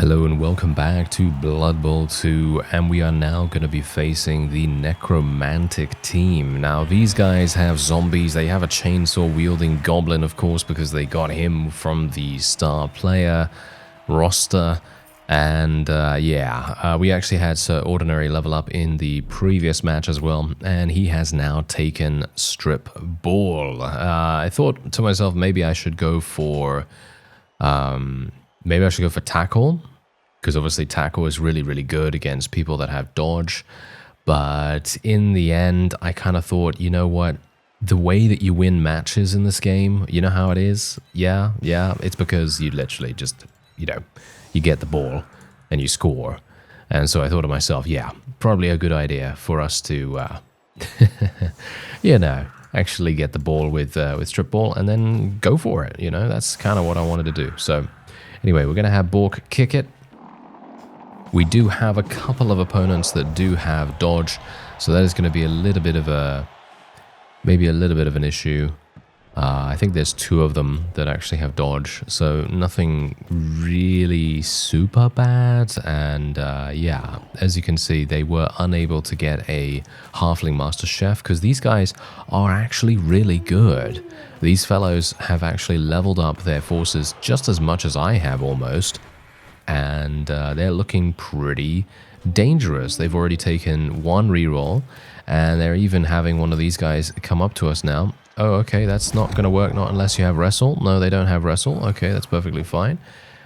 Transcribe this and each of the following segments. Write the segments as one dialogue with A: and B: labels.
A: Hello and welcome back to Blood Bowl 2, and we are now going to be facing the Necromantic team. Now these guys have zombies, they have a chainsaw wielding goblin of course because they got him from the star player roster, and we actually had Sir Ordinary level up in the previous match as well, and he has now taken Strip Ball. I thought to myself maybe I should go for tackle, because obviously tackle is really good against people that have dodge. But in the end, I kind of thought, you know what? The way that you win matches in this game, you know how it is? Yeah, it's because you literally just, you get the ball and you score. And so I thought to myself, yeah, probably a good idea for us to, actually get the ball with strip ball and then go for it. That's kind of what I wanted to do. So anyway, we're going to have Bork kick it. We do have a couple of opponents that do have dodge, so that is going to be a little bit of an issue. I think there's two of them that actually have dodge, so nothing really super bad. And as you can see, they were unable to get a Halfling Master Chef because these guys are actually really good. These fellows have actually leveled up their forces just as much as I have almost, and they're looking pretty dangerous. They've already taken one reroll, and they're even having one of these guys come up to us now. Oh, okay, that's not going to work, not unless you have wrestle. No, they don't have wrestle. Okay, that's perfectly fine.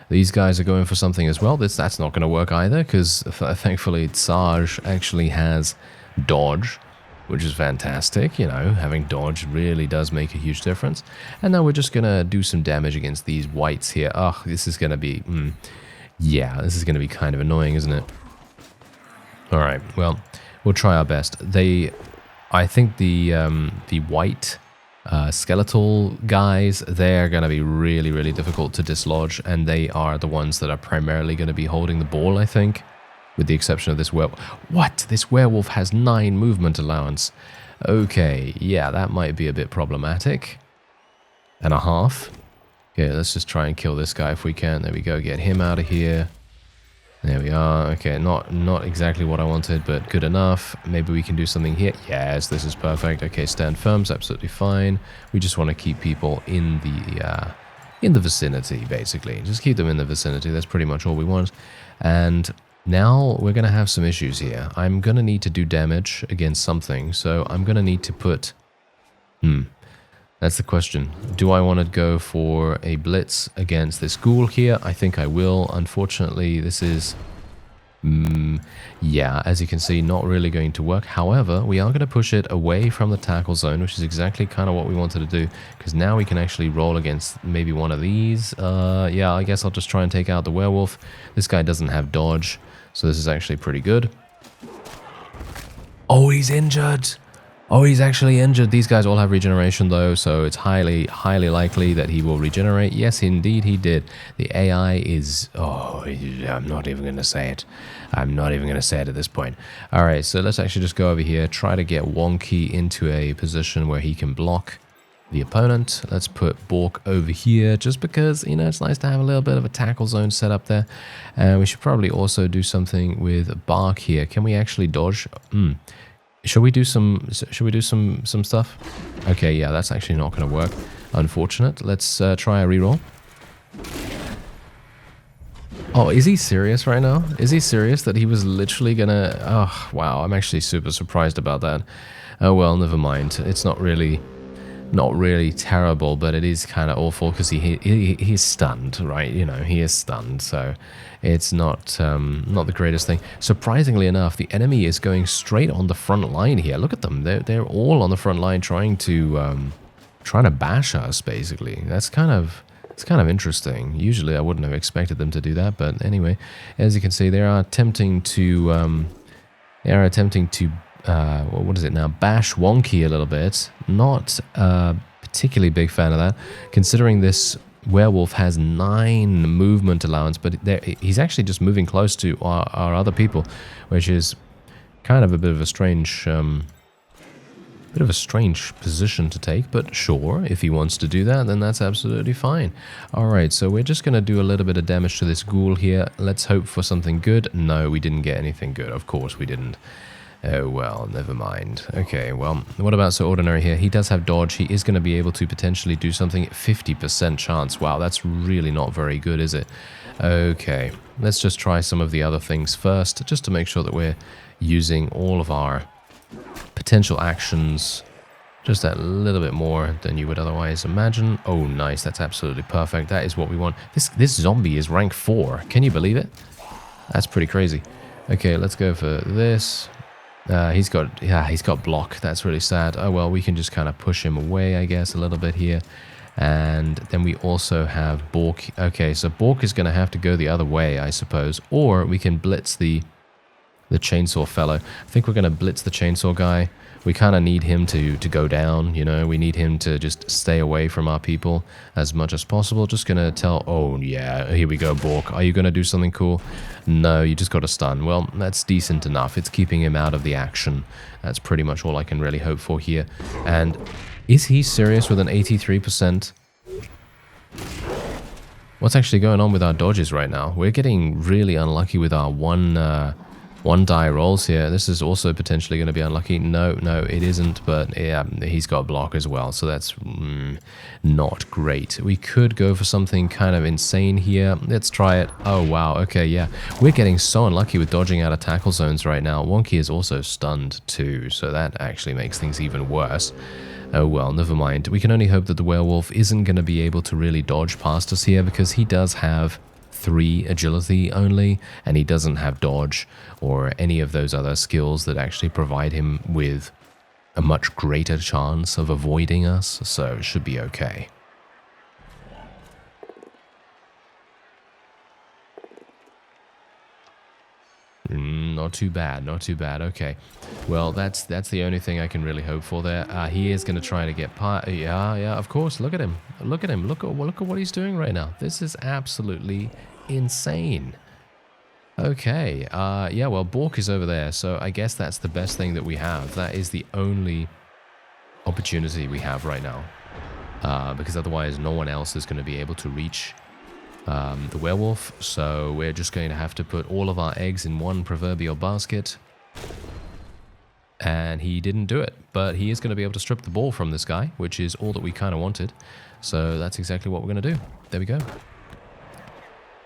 A: These guys are going for something as well. That's not going to work either, because thankfully Sarge actually has dodge, which is fantastic. Having dodge really does make a huge difference. And now we're just going to do some damage against these whites here. Oh, this is going to be... this is going to be kind of annoying, isn't it? Alright, well, we'll try our best. I think the white skeletal guys, they're going to be really difficult to dislodge, and they are the ones that are primarily going to be holding the ball, I think, with the exception of this werewolf. What? This werewolf has 9 movement allowance. Okay, yeah, that might be a bit problematic. And a half. Okay, let's just try and kill this guy if we can. There we go, get him out of here. There we are. Okay, not exactly what I wanted, but good enough. Maybe we can do something here. Yes, this is perfect. Okay, stand firm's absolutely fine. We just want to keep people in the vicinity, basically. Just keep them in the vicinity. That's pretty much all we want. And now we're going to have some issues here. I'm going to need to do damage against something, so I'm going to need to put... That's the question. Do I want to go for a blitz against this ghoul here? I think I will. Unfortunately, this is... as you can see, not really going to work. However, we are going to push it away from the tackle zone, which is exactly kind of what we wanted to do, because now we can actually roll against maybe one of these. I guess I'll just try and take out the werewolf. This guy doesn't have dodge, so this is actually pretty good. Oh, he's injured! Oh, he's actually injured. These guys all have regeneration though, so it's highly likely that he will regenerate. Yes, indeed he did. The AI is... Oh, I'm not even going to say it. I'm not even going to say it at this point. Alright, so let's actually just go over here, try to get Wonky into a position where he can block the opponent. Let's put Bork over here, just because, it's nice to have a little bit of a tackle zone set up there. And we should probably also do something with Bark here. Can we actually dodge? Should we do some stuff? Okay, yeah, that's actually not going to work. Unfortunate. Let's try a reroll. Oh, is he serious right now? Is he serious that he was literally gonna... Oh, wow, I'm actually super surprised about that. Oh, well, never mind. It's not really terrible, but it is kind of awful because he's stunned, right? He is stunned, so it's not the greatest thing. Surprisingly enough, the enemy is going straight on the front line here. Look at them; they're all on the front line trying to bash us. Basically, it's kind of interesting. Usually, I wouldn't have expected them to do that, but anyway, as you can see, they are attempting to what is it now? Bash Wonky a little bit. Not a particularly big fan of that, considering this werewolf has 9 movement allowance, but he's actually just moving close to our other people, which is kind of a bit of a strange Bit of a strange position to take, but sure, if he wants to do that, then that's absolutely fine. Alright, so we're just going to do a little bit of damage to this ghoul here. Let's hope for something good. No, we didn't get anything good. Of course we didn't. Oh, well, never mind. Okay, well, what about Sir Ordinary here? He does have dodge. He is going to be able to potentially do something. 50% chance. Wow, that's really not very good, is it? Okay, let's just try some of the other things first, just to make sure that we're using all of our potential actions just that little bit more than you would otherwise imagine. Oh, nice. That's absolutely perfect. That is what we want. This zombie is rank 4. Can you believe it? That's pretty crazy. Okay, let's go for this. He's got block. That's really sad. Oh, well, we can just kind of push him away, I guess, a little bit here. And then we also have Bork. Okay, so Bork is going to have to go the other way, I suppose. Or we can blitz the chainsaw fellow. I think we're going to blitz the chainsaw guy. We kind of need him to go down, you know. We need him to just stay away from our people as much as possible. Just going to tell... Oh, yeah, here we go, Bork. Are you going to do something cool? No, you just got a stun. Well, that's decent enough. It's keeping him out of the action. That's pretty much all I can really hope for here. And is he serious with an 83%? What's actually going on with our dodges right now? We're getting really unlucky with our one die rolls here. This is also potentially going to be unlucky. No, it isn't, but yeah, he's got block as well, so that's not great. We could go for something kind of insane here. Let's try it. Oh, wow. Okay, yeah. We're getting so unlucky with dodging out of tackle zones right now. Wonky is also stunned too, so that actually makes things even worse. Oh well, never mind. We can only hope that the werewolf isn't going to be able to really dodge past us here, because he does have 3 agility only, and he doesn't have dodge or any of those other skills that actually provide him with a much greater chance of avoiding us, so it should be okay. Not too bad, not too bad. Okay, well, that's the only thing I can really hope for there. He is going to try to get yeah, of course. Look at him. Look at him. Look at what he's doing right now. This is absolutely insane. Okay, yeah, well, Bork is over there, so I guess that's the best thing that we have. That is the only opportunity we have right now, because otherwise no one else is going to be able to reach the werewolf, so we're just going to have to put all of our eggs in one proverbial basket. And he didn't do it, but he is going to be able to strip the ball from this guy, which is all that we kind of wanted. So that's exactly what we're going to do. There we go.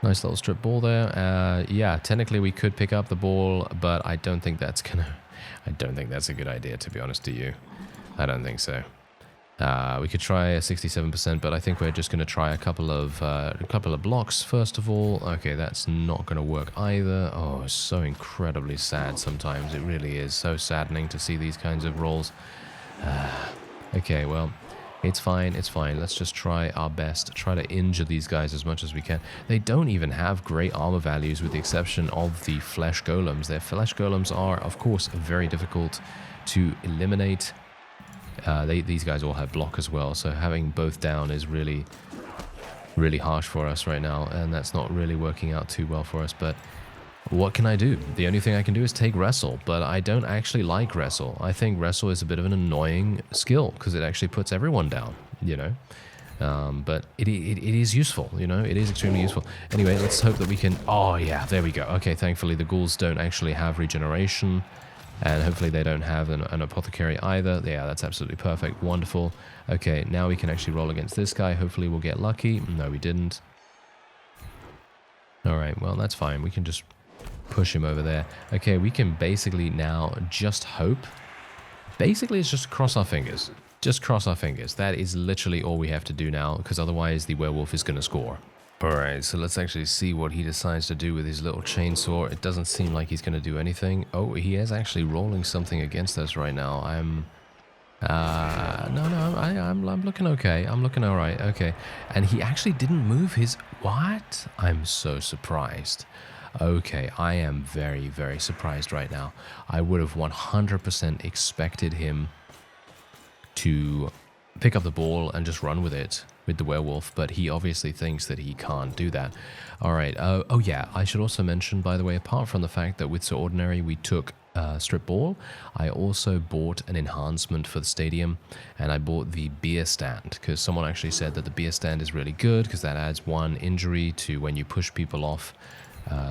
A: Nice little strip ball there. Yeah, technically we could pick up the ball, but I don't think that's a good idea, to be honest to you. I don't think so. We could try a 67%, but I think we're just going to try a couple of blocks first of all. Okay, that's not going to work either. Oh, it's so incredibly sad sometimes. It really is so saddening to see these kinds of rolls. Okay, well, it's fine, it's fine. Let's just try our best, try to injure these guys as much as we can. They don't even have great armor values with the exception of the flesh golems. Their flesh golems are, of course, very difficult to eliminate. These guys all have block as well, so having both down is really, really harsh for us right now, and that's not really working out too well for us, but what can I do? The only thing I can do is take wrestle, but I don't actually like wrestle. I think wrestle is a bit of an annoying skill, because it actually puts everyone down, you know? But it is useful, you know? It is extremely useful. Anyway, let's hope that we can... Oh, yeah, there we go. Okay, thankfully the ghouls don't actually have regeneration. And hopefully they don't have an apothecary either. Yeah, that's absolutely perfect. Wonderful. Okay, now we can actually roll against this guy. Hopefully we'll get lucky. No, we didn't. Alright, well, that's fine. We can just push him over there. Okay, we can basically now just hope. Basically, it's just cross our fingers. Just cross our fingers. That is literally all we have to do now, because otherwise the werewolf is going to score. Alright, so let's actually see what he decides to do with his little chainsaw. It doesn't seem like he's going to do anything. Oh, he is actually rolling something against us right now. I'm looking okay. I'm looking alright. Okay. And he actually didn't move his... What? I'm so surprised. Okay, I am very, very surprised right now. I would have 100% expected him to pick up the ball and just run with it with the werewolf, but he obviously thinks that he can't do that. Alright, oh yeah, I should also mention, by the way, apart from the fact that with Sir Ordinary we took strip ball, I also bought an enhancement for the stadium, and I bought the beer stand because someone actually said that the beer stand is really good because that adds 1 injury to when you push people off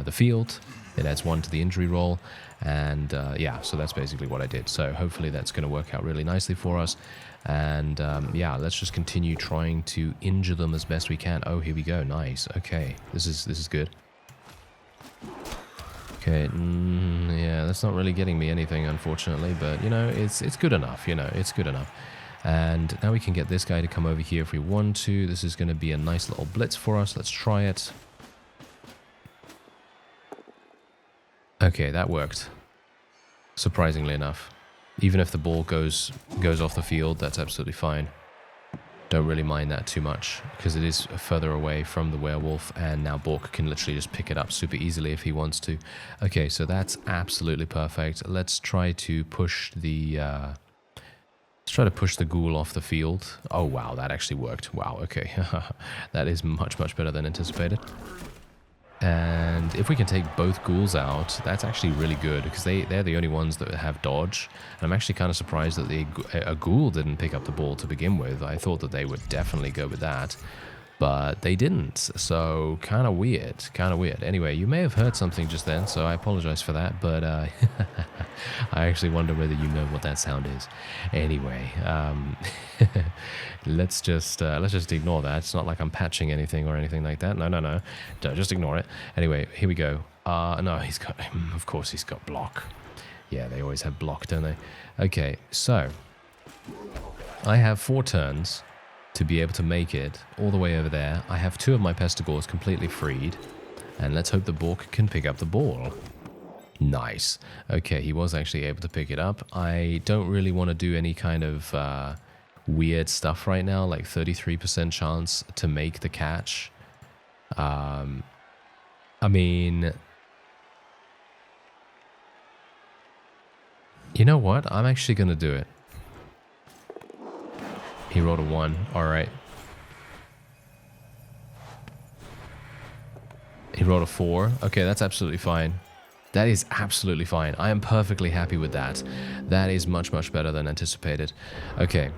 A: the field. It adds 1 to the injury roll, and yeah, so that's basically what I did. So hopefully that's going to work out really nicely for us, and yeah, let's just continue trying to injure them as best we can. Oh, here we go. Nice. Okay, this is good. Okay, yeah, that's not really getting me anything, unfortunately, but, you know, it's good enough, you know, it's good enough. And now we can get this guy to come over here if we want to. This is going to be a nice little blitz for us. Let's try it. Okay, that worked, surprisingly enough. Even if the ball goes off the field, that's absolutely fine. Don't really mind that too much because it is further away from the werewolf, and now Bork can literally just pick it up super easily if he wants to. Okay, so that's absolutely perfect. Let's try to push the ghoul off the field. Oh wow, that actually worked. Wow, okay. That is much better than anticipated. And if we can take both ghouls out, that's actually really good because they're the only ones that have dodge. And I'm actually kind of surprised that a ghoul didn't pick up the ball to begin with. I thought that they would definitely go with that, but they didn't. So kind of weird, Anyway, you may have heard something just then, so I apologize for that. But I actually wonder whether you know what that sound is. Anyway, let's just ignore that. It's not like I'm patching anything or anything like that. No. Just ignore it. Anyway, here we go. No, of course he's got block. Yeah, they always have block, don't they? Okay, so I have 4 turns to be able to make it all the way over there. I have 2 of my pestigores completely freed, and let's hope the Bork can pick up the ball. Nice. Okay, he was actually able to pick it up. I don't really want to do any kind of weird stuff right now, like 33% chance to make the catch. I mean, you know what? I'm actually going to do it. He rolled a 1. All right. He rolled a 4. Okay, that's absolutely fine. That is absolutely fine. I am perfectly happy with that. That is much better than anticipated. Okay.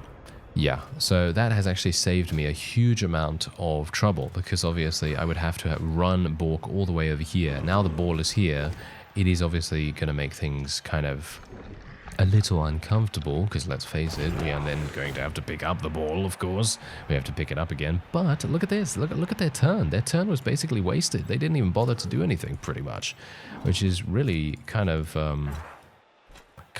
A: Yeah, so that has actually saved me a huge amount of trouble because obviously I would have to run Bork all the way over here. Now the ball is here. It is obviously going to make things kind of a little uncomfortable because let's face it, we are then going to have to pick up the ball, of course. We have to pick it up again. But look at this. Look at their turn. Their turn was basically wasted. They didn't even bother to do anything pretty much, which is really kind of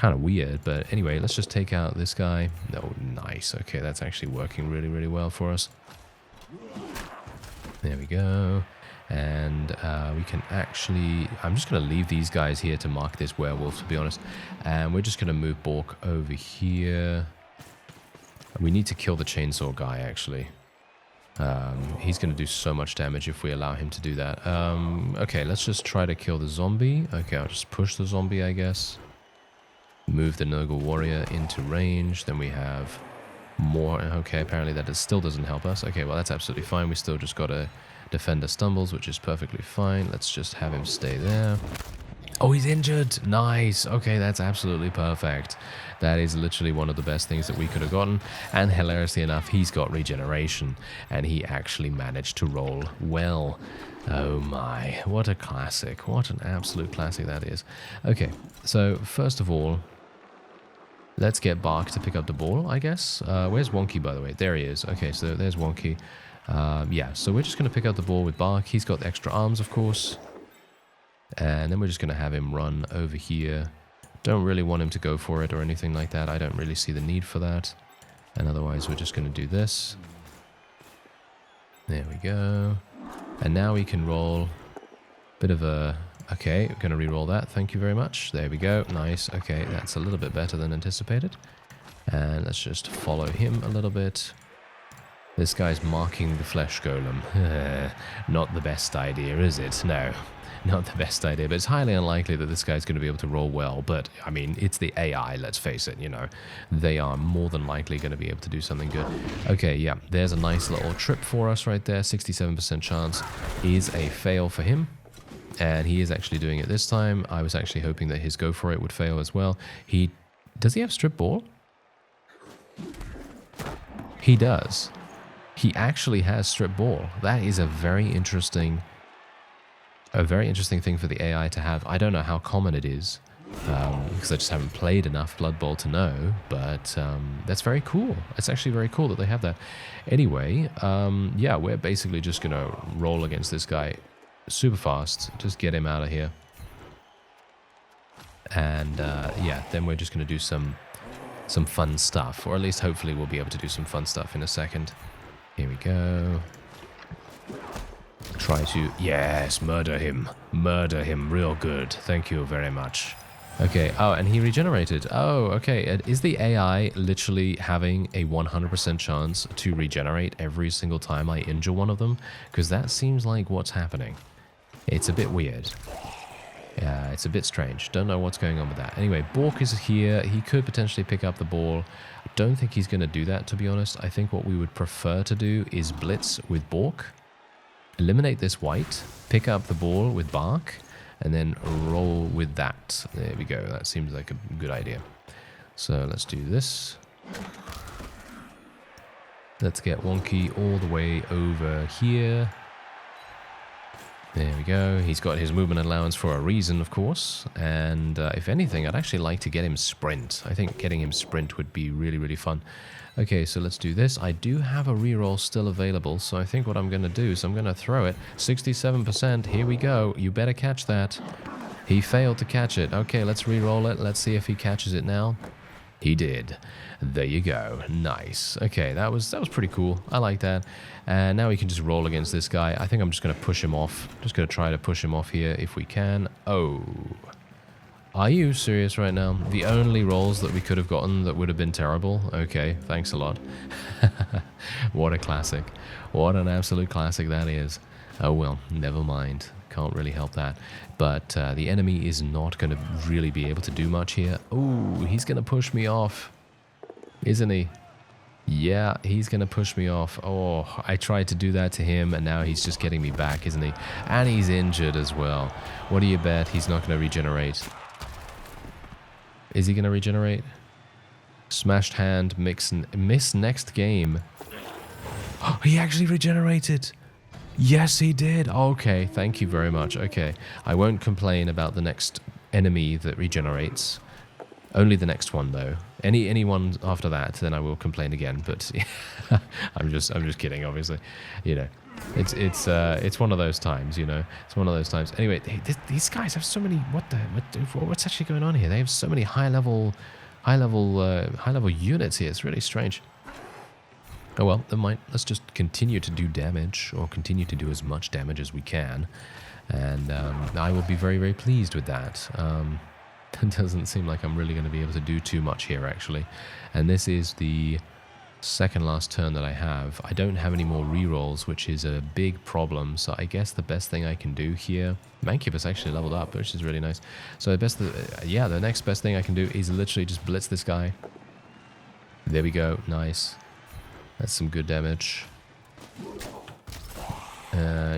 A: weird. But anyway, let's just take out this guy. Oh, nice. Okay, that's actually working really well for us. There we go. And we can actually, I'm just going to leave these guys here to mark this werewolf, to be honest. And we're just going to move Bork over here. We need to kill the chainsaw guy, actually. He's going to do so much damage if we allow him to do that. Okay, let's just try to kill the zombie. Okay, I'll just push the zombie, I guess. Move the Nurgle warrior into range. Then we have more. Okay, apparently that still doesn't help us. Okay, well, that's absolutely fine. We still just got to defender stumbles, which is perfectly fine. Let's just have him stay there. Oh, he's injured. Nice. Okay, that's absolutely perfect. That is literally one of the best things that we could have gotten. And hilariously enough, he's got regeneration, and he actually managed to roll well. Oh my, what a classic. What an absolute classic that is. Okay, so first of all, let's get Bark to pick up the ball, I guess. Where's Wonky, by the way? There he is. Okay, so there's Wonky. Yeah, so we're just going to pick up the ball with Bark. He's got extra arms, of course. And then we're just going to have him run over here. Don't really want him to go for it or anything like that. I don't really see the need for that. And otherwise, we're just going to do this. There we go. And now we can roll a bit of a... Okay, we're going to re-roll that. Thank you very much. There we go. Nice. Okay, that's a little bit better than anticipated. And let's just follow him a little bit. This guy's marking the flesh golem. Not the best idea, is it? No, not the best idea. But it's highly unlikely that this guy's going to be able to roll well. But, I mean, it's the AI, let's face it, you know. They are more than likely going to be able to do something good. Okay, yeah, there's a nice little trip for us right there. 67% chance is a fail for him. And he is actually doing it this time. I was actually hoping that his go for it would fail as well. Does he have strip ball? He does. He actually has strip ball. That is a very interesting thing for the AI to have. I don't know how common it is, because I just haven't played enough Blood Bowl to know, but that's very cool. It's actually very cool that they have that. Anyway, yeah, we're basically just going to roll against this guy super fast, just get him out of here. And yeah, then we're just going to do some fun stuff, or at least hopefully we'll be able to do some fun stuff in a second. Here we go. Try to, yes, murder him real good. Thank you very much. Okay, oh, and he regenerated. Oh, okay. Is the AI literally having a 100% chance to regenerate every single time I injure one of them? Because that seems like what's happening. It's a bit weird. Yeah, it's a bit strange. Don't know what's going on with that. Anyway, Bork is here. He could potentially pick up the ball. I don't think he's going to do that, to be honest. I think what we would prefer to do is blitz with Bork, eliminate this white, pick up the ball with Bark, and then roll with that. There we go. That seems like a good idea. So let's do this. Let's get Wonky all the way over here. There we go. He's got his movement allowance for a reason, of course. And if anything, I'd actually like to get him sprint. I think getting him sprint would be really, really fun. Okay, so let's do this. I do have a reroll still available, so I think what I'm going to do is I'm going to throw it. 67%. Here we go. You better catch that. He failed to catch it. Okay, let's reroll it. Let's see if he catches it now. He did. There you go. Nice. Okay, that was pretty cool. I like that. And now we can just roll against this guy. I think I'm just going to push him off. Just going to try to push him off here if we can. Oh. Are you serious right now? The only rolls that we could have gotten that would have been terrible? Okay, thanks a lot. What a classic. What an absolute classic that is. Oh well, never mind. Can't really help that. But the enemy is not going to really be able to do much here. Oh, he's going to push me off. Isn't he? Yeah, he's going to push me off. Oh, I tried to do that to him, and now he's just getting me back, isn't he? And he's injured as well. What do you bet? He's not going to regenerate. Is he going to regenerate? Smashed hand, miss next game. Oh, he actually regenerated. Yes, he did. Okay, thank you very much. Okay, I won't complain about the next enemy that regenerates. Only the next one, though. Anyone after that, then I will complain again. But I'm just kidding. Obviously, you know, it's one of those times. You know, it's one of those times. Anyway, these guys have so many. What's actually going on here? They have so many high level units here. It's really strange. Oh well, never mind. Let's just continue to do damage, or continue to do as much damage as we can, and I will be very, very pleased with that. It doesn't seem like I'm really going to be able to do too much here, actually. And this is the second last turn that I have. I don't have any more rerolls, which is a big problem. So I guess the best thing I can do here... Mancubus actually leveled up, which is really nice. So the next best thing I can do is literally just blitz this guy. There we go. Nice. That's some good damage.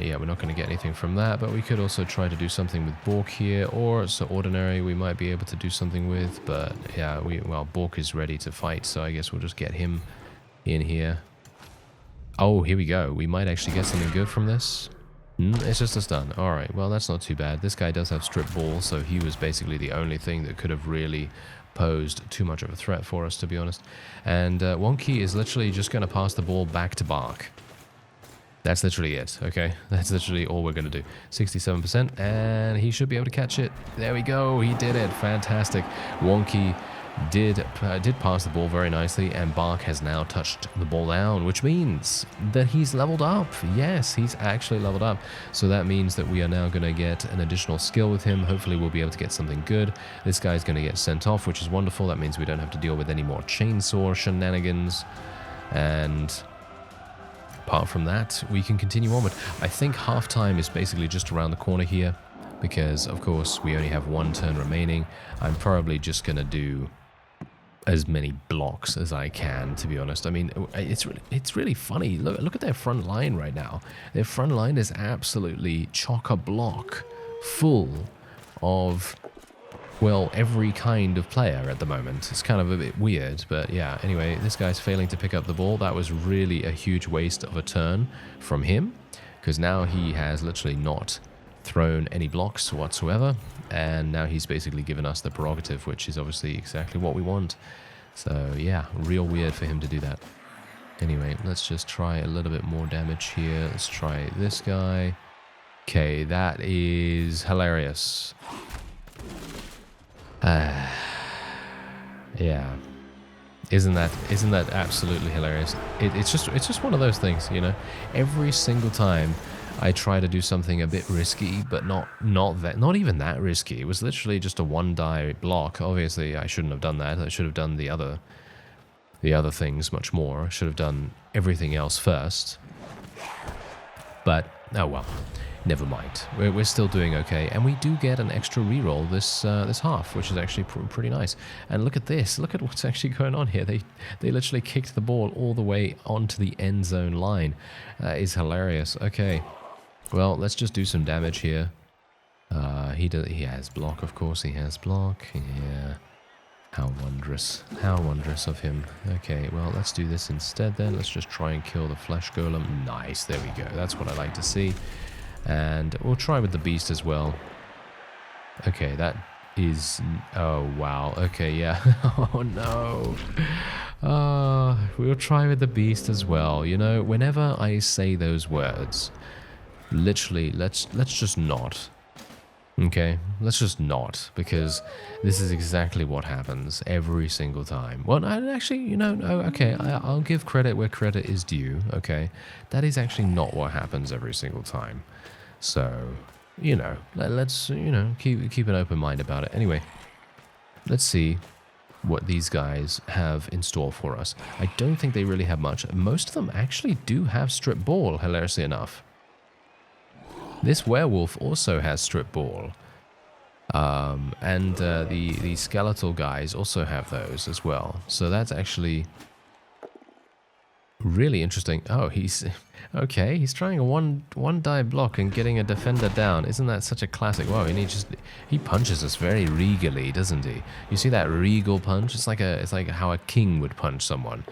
A: Yeah, we're not going to get anything from that, but we could also try to do something with Bork here, or so ordinary we might be able to do something with, but yeah, well, Bork is ready to fight, so I guess we'll just get him in here. Oh, here we go. We might actually get something good from this. It's just a stun. Alright, well, that's not too bad. This guy does have strip ball, so he was basically the only thing that could have really posed too much of a threat for us, to be honest. And Wonky is literally just going to pass the ball back to Bark. That's literally it, okay? That's literally all we're going to do. 67%, and he should be able to catch it. There we go, he did it. Fantastic. Wonky did pass the ball very nicely, and Bark has now touched the ball down, which means that he's leveled up. Yes, he's actually leveled up. So that means that we are now going to get an additional skill with him. Hopefully we'll be able to get something good. This guy's going to get sent off, which is wonderful. That means we don't have to deal with any more chainsaw shenanigans. And apart from that, we can continue onward. I think halftime is basically just around the corner here, because of course we only have one turn remaining. I'm probably just going to do as many blocks as I can, to be honest. I mean, it's really funny. Look at their front line right now. Their front line is absolutely chock-a-block full of, well, every kind of player at the moment. It's kind of a bit weird, but yeah. Anyway, this guy's failing to pick up the ball. That was really a huge waste of a turn from him, because now he has literally not thrown any blocks whatsoever, and now he's basically given us the prerogative, which is obviously exactly what we want. So yeah, real weird for him to do that. Anyway, let's just try a little bit more damage here. Let's try this guy. Okay, that is hilarious. Yeah, isn't that absolutely hilarious? It's just one of those things, you know. Every single time I try to do something a bit risky, but not even that risky. It was literally just a 1-die block. Obviously, I shouldn't have done that. I should have done the other things much more. I should have done everything else first. But oh well. Never mind. We're still doing okay, and we do get an extra reroll this half, which is actually pretty nice. And look at this. Look at what's actually going on here. They literally kicked the ball all the way onto the end zone line. That is hilarious. Okay, well, let's just do some damage here. He has block, of course. He has block. Yeah. How wondrous. How wondrous of him. Okay, well, let's do this instead then. Let's just try and kill the flesh golem. Nice. There we go. That's what I like to see. And we'll try with the beast as well. Okay, that is... Oh, wow. Okay, yeah. Oh, no. We'll try with the beast as well. You know, whenever I say those words, literally, let's just not. Okay? Let's just not. Because this is exactly what happens every single time. Well, actually, you know, okay, I'll give credit where credit is due. Okay? That is actually not what happens every single time. So, you know, let's, you know, keep an open mind about it. Anyway, let's see what these guys have in store for us. I don't think they really have much. Most of them actually do have strip ball, hilariously enough. This werewolf also has strip ball. And the skeletal guys also have those as well. So that's actually really interesting. Oh, he's okay. He's trying a one die block and getting a defender down. Isn't that such a classic? Wow, and he punches us very regally, doesn't he? You see that regal punch? It's like how a king would punch someone.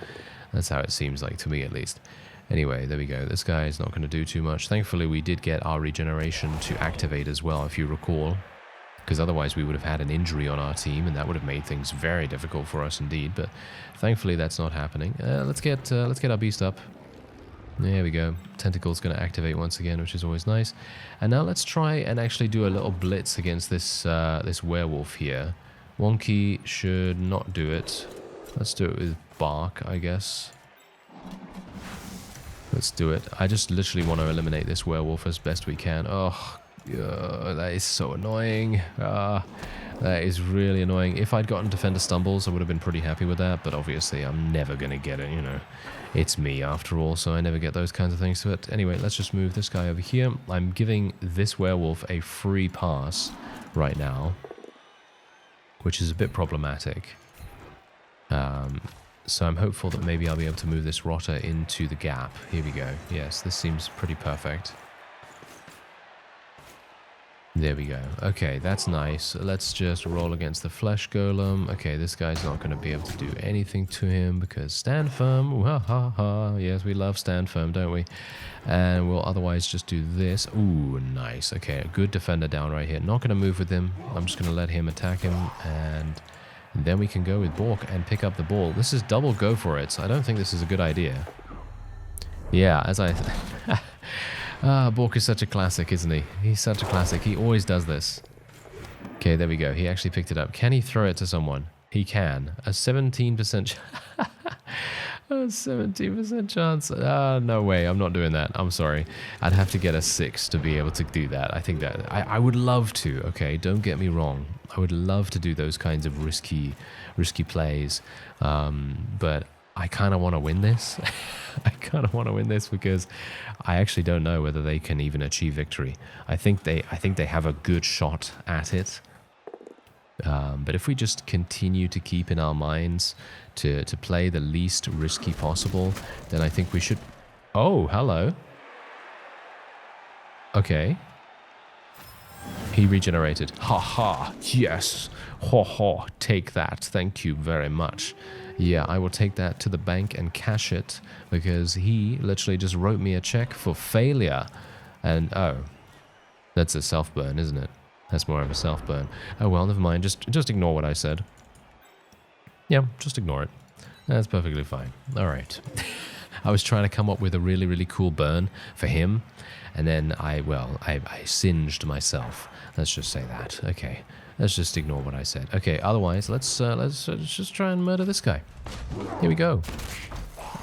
A: That's how it seems like to me, at least. Anyway, there we go. This guy is not going to do too much. Thankfully, we did get our regeneration to activate as well, if you recall. Because otherwise we would have had an injury on our team, and that would have made things very difficult for us indeed. But thankfully that's not happening. Let's get our beast up. There we go. Tentacle's going to activate once again, which is always nice. And now let's try and actually do a little blitz against this this werewolf here. Wonky should not do it. Let's do it with bark, I guess. Let's do it. I just literally want to eliminate this werewolf as best we can. Oh, that is so annoying. That is really annoying. If I'd gotten Defender Stumbles, I would have been pretty happy with that, but obviously I'm never going to get it, you know. It's me after all, so I never get those kinds of things to it. Anyway, let's just move this guy over here. I'm giving this werewolf a free pass right now, which is a bit problematic. So I'm hopeful that maybe I'll be able to move this rotter into the gap. Here we go. Yes, this seems pretty perfect. There we go. Okay, that's nice. Let's just roll against the flesh golem. Okay, this guy's not going to be able to do anything to him because stand firm. Ha ha ha. Yes, we love stand firm, don't we? And we'll otherwise just do this. Ooh, nice. Okay, a good defender down right here. Not going to move with him. I'm just going to let him attack him, and then we can go with Bork and pick up the ball. This is double go for it, so I don't think this is a good idea. Yeah, as I... Bork is such a classic, isn't he? He's such a classic. He always does this. Okay, there we go. He actually picked it up. Can he throw it to someone? He can. A 17%... a 17% chance. No way. I'm not doing that. I'm sorry. I'd have to get a 6 to be able to do that. I think that... I would love to, okay? Don't get me wrong. I would love to do those kinds of risky plays. But I kind of want to win this. I kind of want to win this because I actually don't know whether they can even achieve victory. I think they have a good shot at it. But if we just continue to keep in our minds to play the least risky possible, then I think we should... Oh, hello. Okay. He regenerated. Ha ha. Yes. Ho ho. Take that. Thank you very much. Yeah, I will take that to the bank and cash it because he literally just wrote me a check for failure. And, oh, that's a self-burn, isn't it? That's more of a self-burn. Oh, well, never mind. Just ignore what I said. Yeah, just ignore it. That's perfectly fine. All right. I was trying to come up with a really, really cool burn for him. And then I singed myself. Let's just say that. Okay. Let's just ignore what I said. Okay, otherwise, let's just try and murder this guy. Here we go.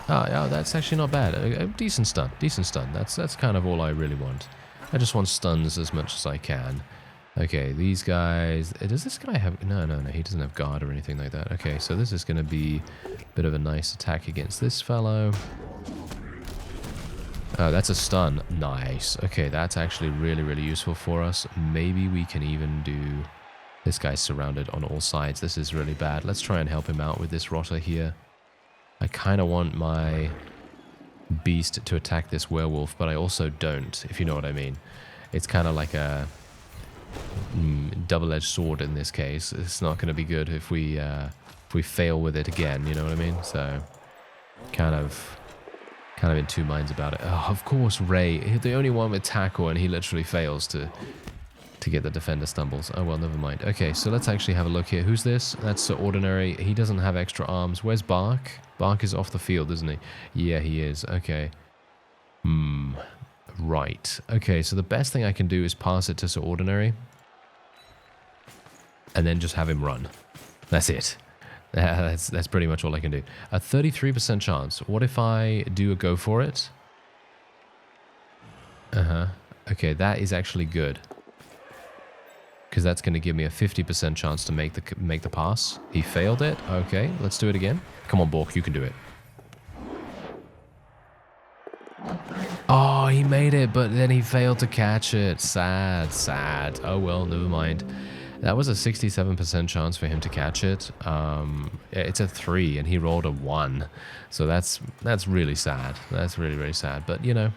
A: Oh, that's actually not bad. A decent stun. Decent stun. That's kind of all I really want. I just want stuns as much as I can. Okay, these guys... Does this guy have... No, he doesn't have guard or anything like that. Okay, so this is going to be a bit of a nice attack against this fellow. Oh, that's a stun. Nice. Okay, that's actually really, really useful for us. Maybe we can even do... This guy's surrounded on all sides. This is really bad. Let's try and help him out with this rotter here. I kind of want my beast to attack this werewolf, but I also don't, if you know what I mean. It's kind of like a double-edged sword in this case. It's not going to be good if we fail with it again, you know what I mean? So, kind of in two minds about it. Oh, of course, Ray. He's the only one with tackle, and he literally fails to get the defender stumbles. Oh, well, never mind. Okay, so let's actually have a look here. Who's this? That's Ordinary. He doesn't have extra arms. Where's Bark? Bark is off the field, isn't he? Yeah, he is. Okay. Right. Okay, so the best thing I can do is pass it to Sir Ordinary. And then just have him run. That's it. That's pretty much all I can do. A 33% chance. What if I do a go for it? Okay, that is actually good. Because that's going to give me a 50% chance to make the pass. He failed it. Okay, let's do it again. Come on, Bork, you can do it. Oh, he made it, but then he failed to catch it. Sad, sad. Oh, well, never mind. That was a 67% chance for him to catch it. It's a 3, and he rolled a 1. So that's really sad. That's really, really sad. But, you know,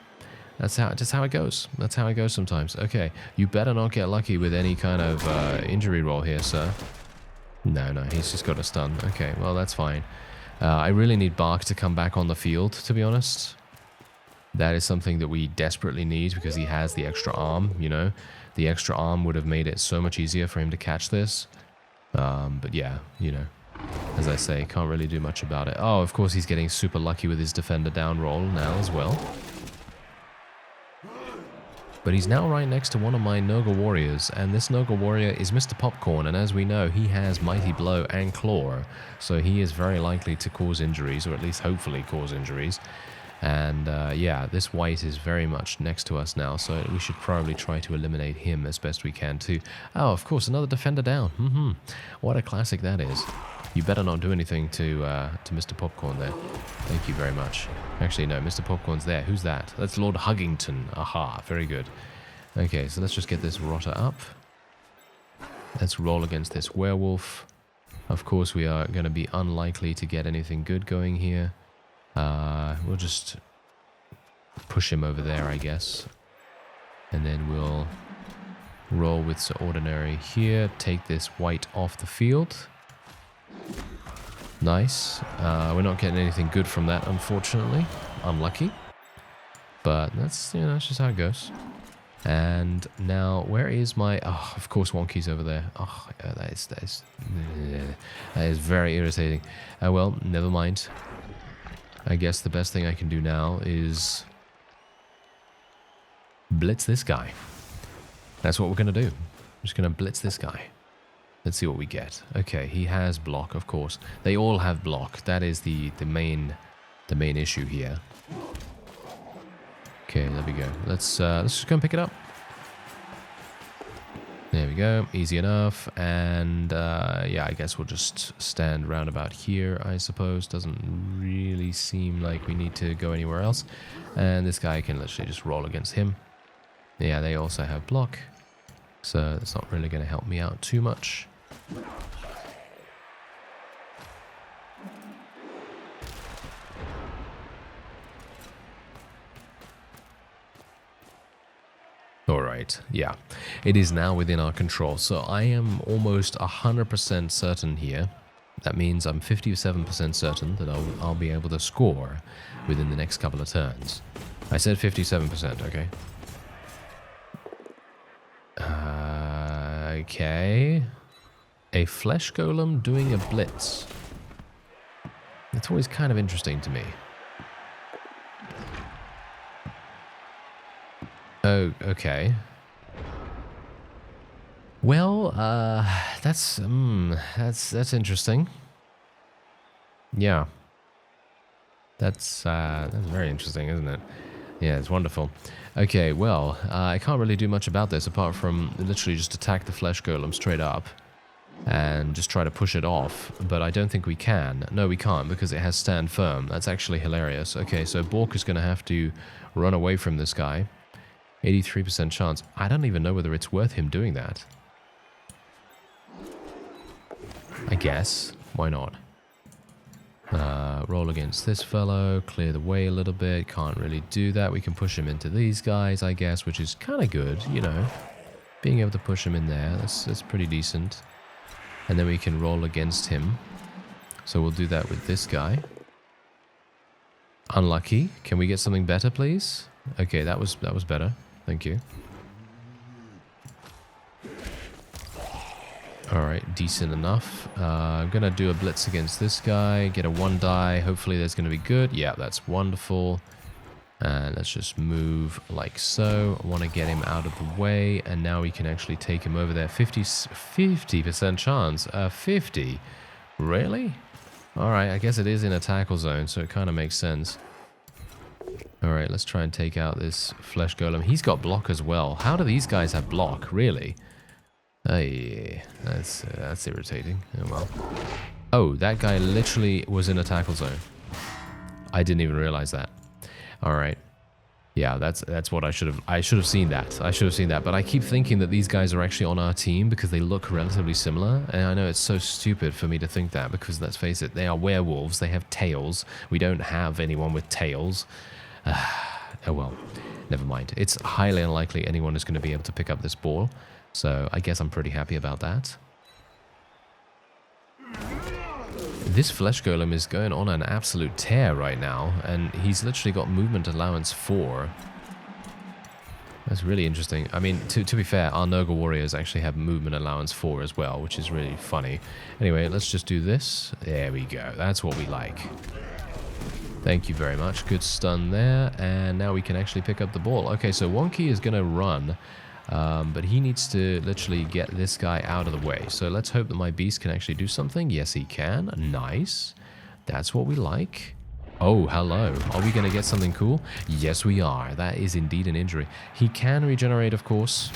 A: that's just how it goes. That's how it goes sometimes. Okay, you better not get lucky with any kind of injury roll here, sir. No, he's just got a stun. Okay, well, that's fine. I really need Bark to come back on the field, to be honest. That is something that we desperately need because he has the extra arm, you know. The extra arm would have made it so much easier for him to catch this. But yeah, you know, as I say, can't really do much about it. Oh, of course he's getting super lucky with his defender down roll now as well. But he's now right next to one of my Nurgle warriors, and this Nurgle warrior is Mr. Popcorn, and as we know, he has Mighty Blow and Claw, so he is very likely to cause injuries, or at least hopefully cause injuries. And yeah, this white is very much next to us now, so we should probably try to eliminate him as best we can too. Oh, of course, another defender down. What a classic that is. You better not do anything to Mr. Popcorn there. Thank you very much. Actually, no, Mr. Popcorn's there. Who's that? That's Lord Huggington. Aha, very good. Okay, so let's just get this rotter up. Let's roll against this werewolf. Of course, we are going to be unlikely to get anything good going here. We'll just push him over there, I guess. And then we'll roll with Sir Ordinary here. Take this white off the field. Nice. We're not getting anything good from that, unfortunately. Unlucky. But that's, you know, that's just how it goes. And now, where is my... Oh, of course, Wonky's over there. Oh, that is very irritating. Well, never mind. I guess the best thing I can do now is blitz this guy. That's what we're going to do. I'm just going to blitz this guy. Let's see what we get. Okay, he has block, of course. They all have block. That is the main issue here. Okay, there we go. Let's just go and pick it up. There we go. Easy enough. And yeah, I guess we'll just stand round about here, I suppose. Doesn't really seem like we need to go anywhere else. And this guy can literally just roll against him. Yeah, they also have block. So that's not really going to help me out too much. Alright, right. Yeah, it is now within our control. So I am almost 100% certain here. That means I'm 57% certain that I'll be able to score within the next couple of turns. I said 57%, okay? Okay. A flesh golem doing a blitz. It's always kind of interesting to me. Oh, okay. Well, that's interesting. Yeah. That's very interesting, isn't it? Yeah, it's wonderful. Okay, well, I can't really do much about this apart from literally just attack the flesh golem straight up and just try to push it off, but I don't think we can. No, we can't because it has stand firm. That's actually hilarious. Okay, so Bork is going to have to run away from this guy. 83% chance. I don't even know whether it's worth him doing that. I guess. Why not? Roll against this fellow, clear the way a little bit. Can't really do that. We can push him into these guys, I guess, which is kind of good, you know. Being able to push him in there, that's pretty decent. And then we can roll against him. So we'll do that with this guy. Unlucky. Can we get something better, please? Okay, that was better. Thank you. Alright, decent enough. I'm going to do a blitz against this guy. Get a 1 die. Hopefully that's going to be good. Yeah, that's wonderful. And let's just move like so. I want to get him out of the way. And now we can actually take him over there. 50% chance. 50? Really? Alright, I guess it is in a tackle zone, so it kind of makes sense. Alright, let's try and take out this flesh golem. He's got block as well. How do these guys have block? Really? Yeah, that's irritating. Oh well. Oh, that guy literally was in a tackle zone. I didn't even realize that. Alright. Yeah, that's what I should have seen that. I should have seen that. But I keep thinking that these guys are actually on our team because they look relatively similar. And I know it's so stupid for me to think that because let's face it, they are werewolves. They have tails. We don't have anyone with tails. Oh well, never mind. It's highly unlikely anyone is going to be able to pick up this ball. So I guess I'm pretty happy about that. This flesh golem is going on an absolute tear right now, and he's literally got movement allowance 4. That's really interesting. I mean, to be fair, our Nurgle warriors actually have movement allowance 4 as well, which is really funny. Anyway, let's just do this. There we go. That's what we like. Thank you very much. Good stun there, and now we can actually pick up the ball. Okay, so Wonky is going to run. But he needs to literally get this guy out of the way. So let's hope that my beast can actually do something. Yes, he can. Nice. That's what we like. Oh, hello. Are we going to get something cool? Yes, we are. That is indeed an injury. He can regenerate, of course.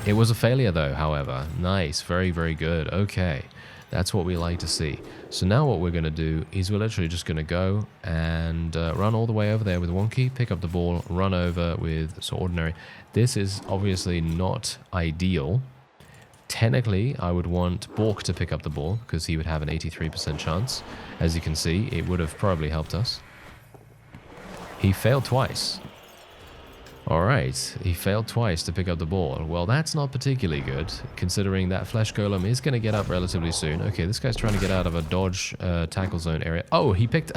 A: It was a failure, though, however. Nice. Very, very good. Okay. That's what we like to see. So now what we're going to do is we're literally just going to go and run all the way over there with Wonky, pick up the ball, run over with so ordinary. This is obviously not ideal. Technically, I would want Bork to pick up the ball because he would have an 83% chance. As you can see, it would have probably helped us. He failed twice. Alright, he failed twice to pick up the ball. Well, that's not particularly good, considering that flesh golem is going to get up relatively soon. Okay, this guy's trying to get out of a dodge tackle zone area. Oh, he picked...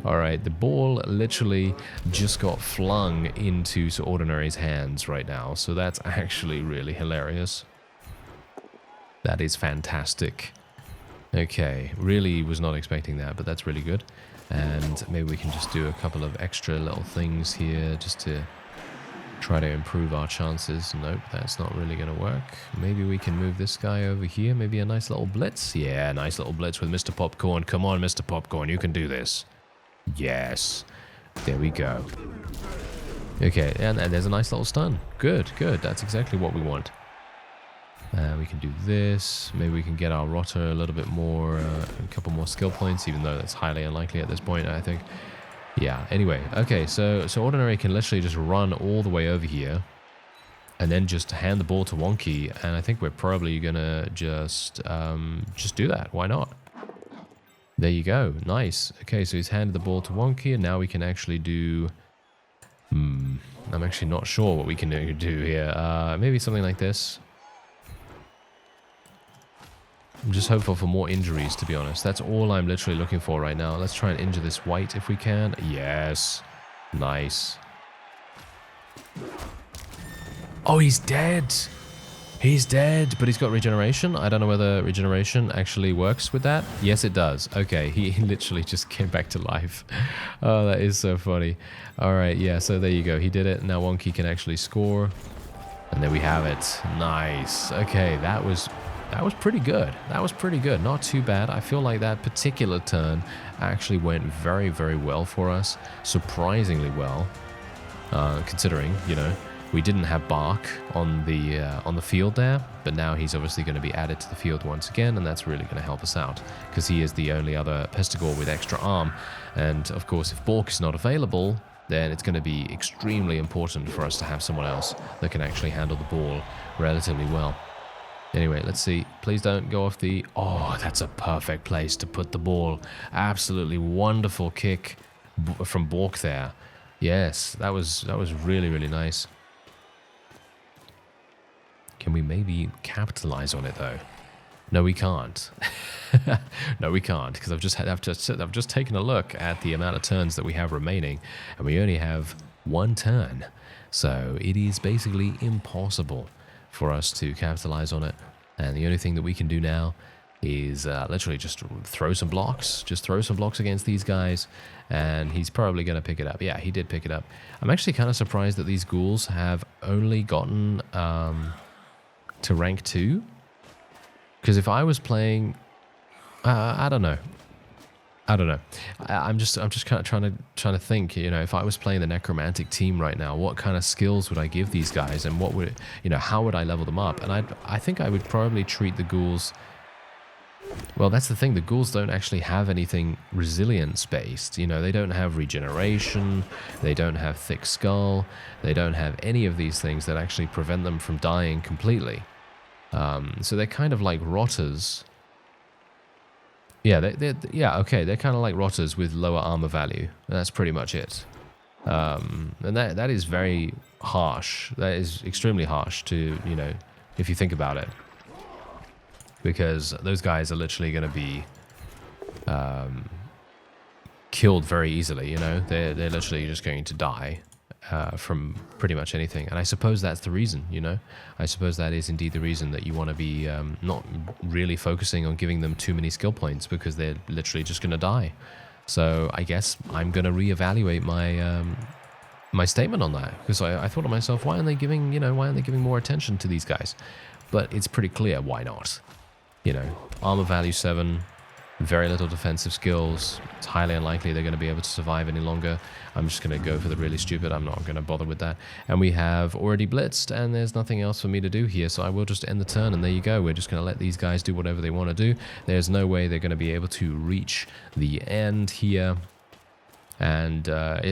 A: Alright, the ball literally just got flung into Sir Ordinary's hands right now, so that's actually really hilarious. That is fantastic. Okay, really was not expecting that, but that's really good. And maybe we can just do a couple of extra little things here just to try to improve our chances. Nope, that's not really going to work. Maybe we can move this guy over here. Maybe a nice little blitz. Yeah, nice little blitz with Mr. Popcorn. Come on, Mr. Popcorn, you can do this. Yes. There we go. Okay, and there's a nice little stun. Good, good. That's exactly what we want. We can do this. Maybe we can get our rotter a little bit more, a couple more skill points, even though that's highly unlikely at this point, I think. Yeah, anyway. Okay, so Ordinary can literally just run all the way over here and then just hand the ball to Wonky, and I think we're probably going to just do that. Why not? There you go. Nice. Okay, so he's handed the ball to Wonky, and now we can actually do... I'm actually not sure what we can do here. Maybe something like this. I'm just hopeful for more injuries, to be honest. That's all I'm literally looking for right now. Let's try and injure this white if we can. Yes. Nice. Oh, he's dead. He's dead, but he's got regeneration. I don't know whether regeneration actually works with that. Yes, it does. Okay, he literally just came back to life. Oh, that is so funny. All right, yeah, so there you go. He did it. Now Wonky can actually score. And there we have it. Nice. Okay, that was pretty good. That was pretty good. Not too bad. I feel like that particular turn actually went very, very well for us. Surprisingly well, considering, you know, we didn't have Bark on the field there, but now he's obviously going to be added to the field once again, and that's really going to help us out because he is the only other Pestigore with extra arm. And of course, if Bork is not available, then it's going to be extremely important for us to have someone else that can actually handle the ball relatively well. Anyway, let's see. Please don't go off the... Oh, that's a perfect place to put the ball. Absolutely wonderful kick from Bork there. Yes, that was really, really nice. Can we maybe capitalize on it though? No, we can't. No, we can't, because I've just taken a look at the amount of turns that we have remaining, and we only have one turn. So it is basically impossible for us to capitalize on it. And the only thing that we can do now is literally just throw some blocks. Just throw some blocks against these guys, and he's probably going to pick it up. Yeah, he did pick it up. I'm actually kind of surprised that these ghouls have only gotten to rank 2. Because if I was playing... I don't know. I'm just kind of trying to think, you know, if I was playing the Necromantic team right now, what kind of skills would I give these guys, and what would, you know, how would I level them up? And I think I would probably treat the ghouls... Well, that's the thing, the ghouls don't actually have anything resilience-based. You know, they don't have regeneration, they don't have thick skull, they don't have any of these things that actually prevent them from dying completely. So they're kind of like rotters. Yeah, they're kind of like rotters with lower armor value. That's pretty much it. And that is very harsh. That is extremely harsh to, you know, if you think about it. Because those guys are literally going to be killed very easily, you know? They're literally just going to die from pretty much anything. And I suppose that's the reason, you know? I suppose that is indeed the reason that you want to be not really focusing on giving them too many skill points, because they're literally just going to die. So I guess I'm going to reevaluate my my statement on that, because I thought to myself, why aren't they giving more attention to these guys? But it's pretty clear why not. You know, armor value 7, very little defensive skills. It's highly unlikely they're going to be able to survive any longer. I'm just going to go for the really stupid. I'm not going to bother with that. And we have already blitzed, and there's nothing else for me to do here, so I will just end the turn, and there you go. We're just going to let these guys do whatever they want to do. There's no way they're going to be able to reach the end here. And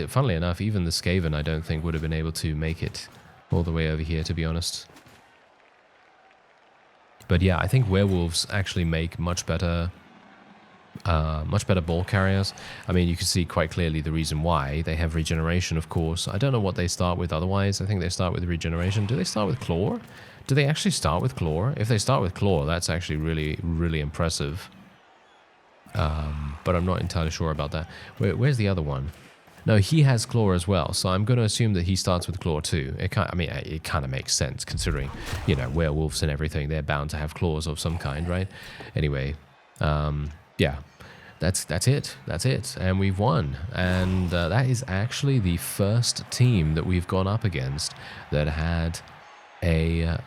A: funnily enough, even the Skaven, I don't think, would have been able to make it all the way over here, to be honest. But yeah, I think werewolves actually make much better ball carriers. I mean, you can see quite clearly the reason why. They have regeneration, of course. I don't know what they start with otherwise. I think they start with regeneration. Do they start with claw? Do they actually start with claw? If they start with claw, that's actually really, really impressive. But I'm not entirely sure about that. Where's the other one? No, he has claw as well, so I'm going to assume that he starts with claw too. It kind of makes sense, considering, you know, werewolves and everything. They're bound to have claws of some kind, right? Anyway, yeah, that's it. That's it, and we've won. And that is actually the first team that we've gone up against that had a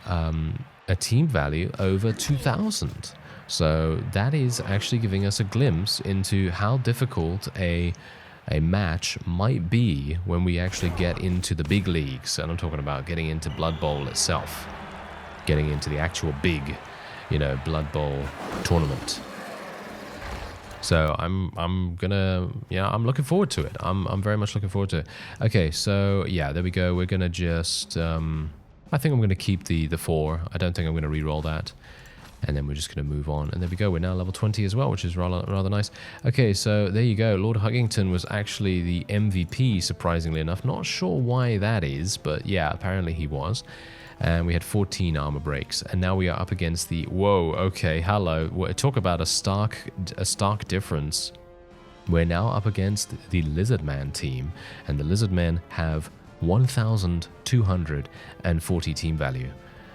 A: team value over 2,000. So that is actually giving us a glimpse into how difficult a match might be when we actually get into the big leagues. And I'm talking about getting into Blood Bowl itself, getting into the actual big, you know, Blood Bowl tournament. So I'm looking forward to it. I'm very much looking forward to it. Okay, so yeah, there we go. We're gonna just I think I'm gonna keep the 4. I don't think I'm gonna re-roll that. And then we're just going to move on. And there we go. We're now level 20 as well, which is rather nice. Okay, so there you go. Lord Huggington was actually the MVP, surprisingly enough. Not sure why that is, but yeah, apparently he was. And we had 14 armor breaks. And now we are up against the... Whoa, okay, hello. Talk about a stark difference. We're now up against the Lizardman team. And the Lizardmen have 1,240 team value.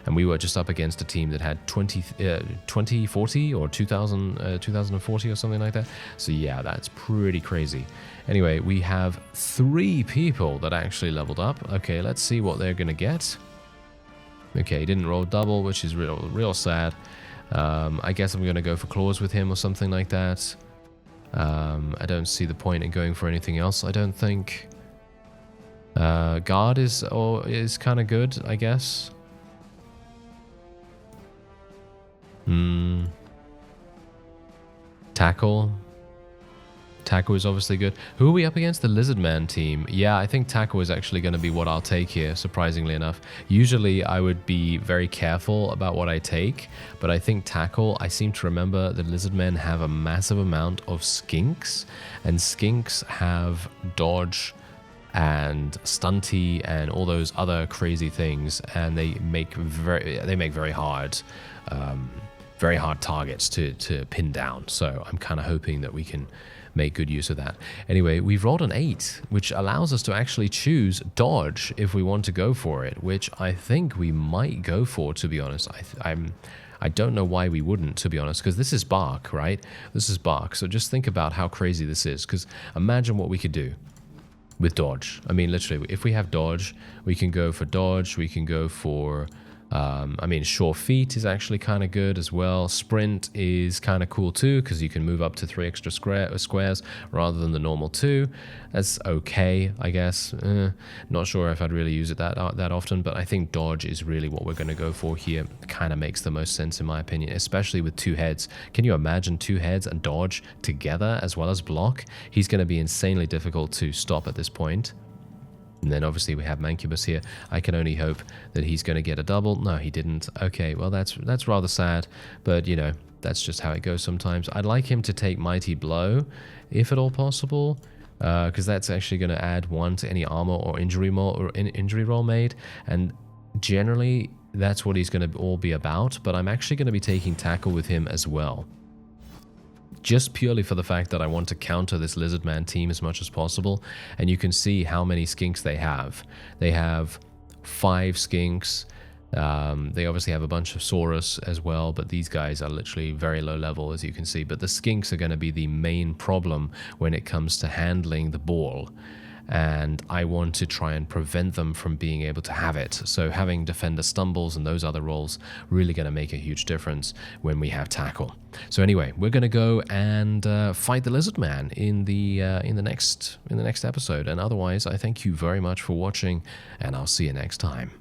A: And we were just up against a team that had 2040 or 2040 or something like that. So yeah, that's pretty crazy. Anyway, we have 3 people that actually leveled up. Okay, let's see what they're going to get. Okay, he didn't roll double, which is real sad. I guess I'm going to go for claws with him or something like that. I don't see the point in going for anything else, I don't think. Guard is kind of good, I guess. Tackle is obviously good. Who are we up against? The Lizardman team. Yeah, I think Tackle is actually going to be what I'll take here, surprisingly enough. Usually I would be very careful about what I take, but I think Tackle, I seem to remember the Lizardmen have a massive amount of skinks, and skinks have dodge and stunty and all those other crazy things, and they make very hard targets to pin down. So I'm kind of hoping that we can make good use of that. Anyway, we've rolled an 8, which allows us to actually choose dodge if we want to go for it, which I think we might go for, to be honest. I don't know why we wouldn't, to be honest, because this is Bark, right? This is Bark. So just think about how crazy this is, because imagine what we could do with dodge. I mean, literally, if we have dodge, we can go for dodge, we can go for... sure feet is actually kind of good as well. Sprint is kind of cool too, because you can move up to 3 extra squares rather than the normal 2. That's okay, I guess. Not sure if I'd really use it that often, but I think dodge is really what we're going to go for here. Kind of makes the most sense in my opinion, especially with 2 heads. Can you imagine 2 heads and dodge together as well as block? He's going to be insanely difficult to stop at this point. And then obviously we have Mancubus here. I can only hope that he's going to get a double. No, he didn't. Okay, well that's rather sad, but you know, that's just how it goes sometimes. I'd like him to take Mighty Blow, if at all possible, because that's actually going to add 1 to any armor or injury roll made, and generally that's what he's going to all be about. But I'm actually going to be taking Tackle with him as well, just purely for the fact that I want to counter this Lizardman team as much as possible. And you can see how many skinks they have. They have 5 skinks. They obviously have a bunch of Saurus as well, but these guys are literally very low level, as you can see. But the skinks are going to be the main problem when it comes to handling the ball. And I want to try and prevent them from being able to have it. So having Defender Stumbles and those other roles really going to make a huge difference when we have Tackle. So anyway, we're going to go and fight the Lizardman in the next episode. And otherwise, I thank you very much for watching, and I'll see you next time.